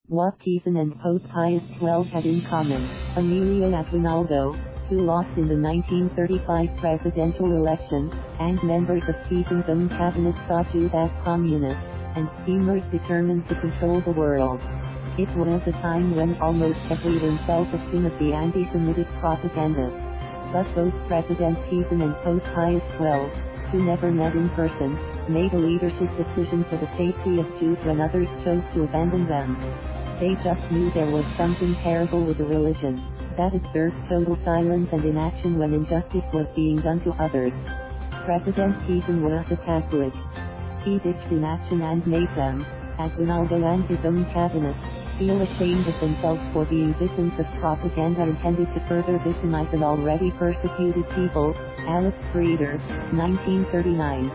What Quezon and Pope Pius XII had in common. Emilio Aguinaldo, who lost in the 1935 presidential election, and members of Quezon's own cabinet saw Jews as communists, and schemers determined to control the world. It was a time when almost everyone felt the sin of the anti-Semitic propaganda. But both President Quezon and Pope Pius XII, who never met in person, made a leadership decision for the safety of Jews when others chose to abandon them. They just knew there was something terrible with the religion, that it deserved total silence and inaction when injustice was being done to others. President Quezon was a Catholic. He ditched inaction and made them, Aguinaldo and his own cabinet, feel ashamed of themselves for being victims of propaganda intended to further victimize an already persecuted people. Alex Breeder, 1939.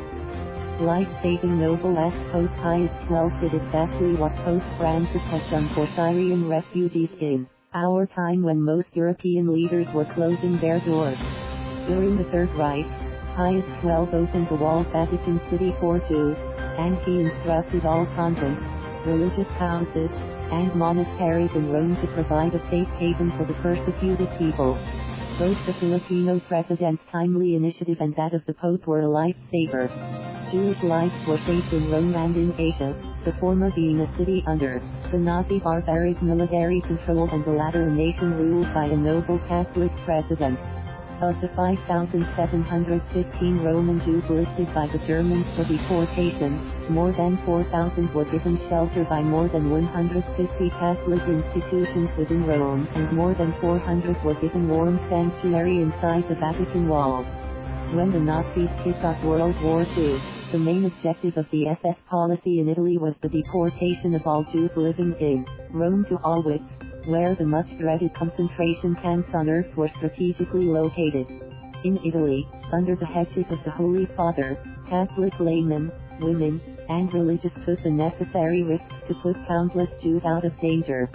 Life-saving noble as Pope Pius XII did exactly what Pope Francis had done for Syrian refugees in our time when most European leaders were closing their doors. During the Third Reich, Pius XII opened the walled Vatican City for Jews, and he instructed all convents, religious houses, and monasteries in Rome to provide a safe haven for the persecuted people. Both the Filipino President's timely initiative and that of the Pope were a lifesaver. Jewish lives were safe in Rome and in Asia, the former being a city under the Nazi barbaric military control and the latter a nation ruled by a noble Catholic president. Of the 5,715 Roman Jews listed by the Germans for deportation, more than 4,000 were given shelter by more than 150 Catholic institutions within Rome, and more than 400 were given warm sanctuary inside the Vatican walls. When the Nazis kicked off World War II, the main objective of the SS policy in Italy was the deportation of all Jews living in Rome to Auschwitz, where the much-dreaded concentration camps on earth were strategically located. In Italy, under the headship of the Holy Father, Catholic laymen, women, and religious took the necessary risks to put countless Jews out of danger.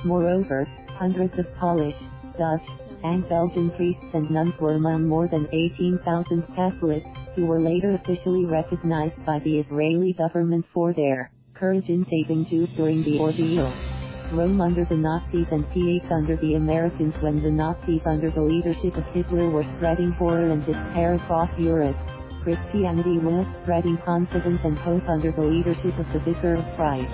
Moreover, hundreds of Polish, Dutch, and Belgian priests and nuns were among more than 18,000 Catholics, who were later officially recognized by the Israeli government for their courage in saving Jews during the ordeal. Rome under the Nazis and PH under the Americans when the Nazis under the leadership of Hitler were spreading horror and despair across Europe. Christianity was spreading confidence and hope under the leadership of the Vicar of Christ.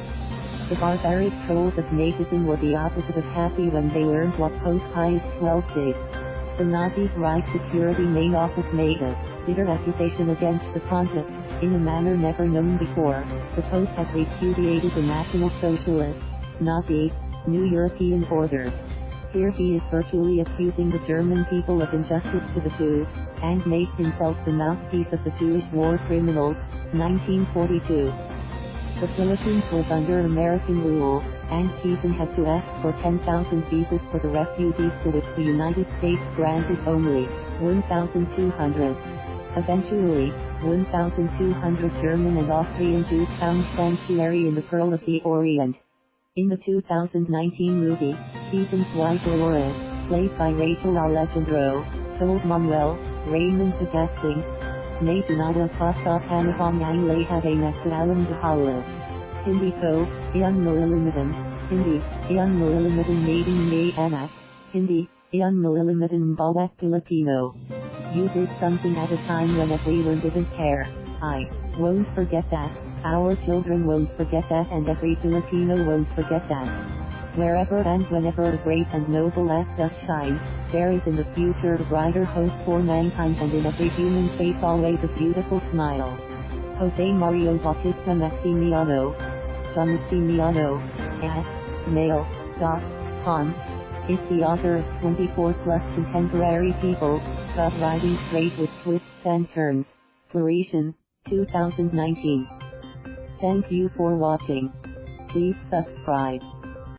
The barbaric trolls of Nazism were the opposite of happy when they learned what Pope Pius XII did. The Nazis' Reich Security main office made a bitter accusation against the pontiff. In a manner never known before, the Pope had repudiated the National Socialist, Nazi, New European Order. Here he is virtually accusing the German people of injustice to the Jews, and made himself the mouthpiece of the Jewish war criminals. 1942. The Philippines was under American rule, and Quezon had to ask for 10,000 visas for the refugees, to which the United States granted only 1,200. Eventually, 1,200 German and Austrian Jews found sanctuary in the Pearl of the Orient. In the 2019 movie, Quezon's wife Dolores, played by Rachel Alejandro, told Manuel, Raymond Bagatsing, medyo nawapasok-hanapang ang lahat ay nagsawalang-bahala. Hindi ko, iyan malilimutan, hindi, iyan malilimutan mating may anak, hindi, iyan malilimutan bawat Filipino. You did something at a time when everyone didn't care. I won't forget that, our children won't forget that, and every Filipino won't forget that. Wherever and whenever a great and noble act does shine, there is in the future a brighter hope for mankind, and in every human face always a beautiful smile. Jose Mario Bautista Maximiano, Maximiano, @mail.com, is the author of 24+ contemporary people, Got Riding Straight with Twists and Turns, Floresian, 2019. Thank you for watching. Please subscribe.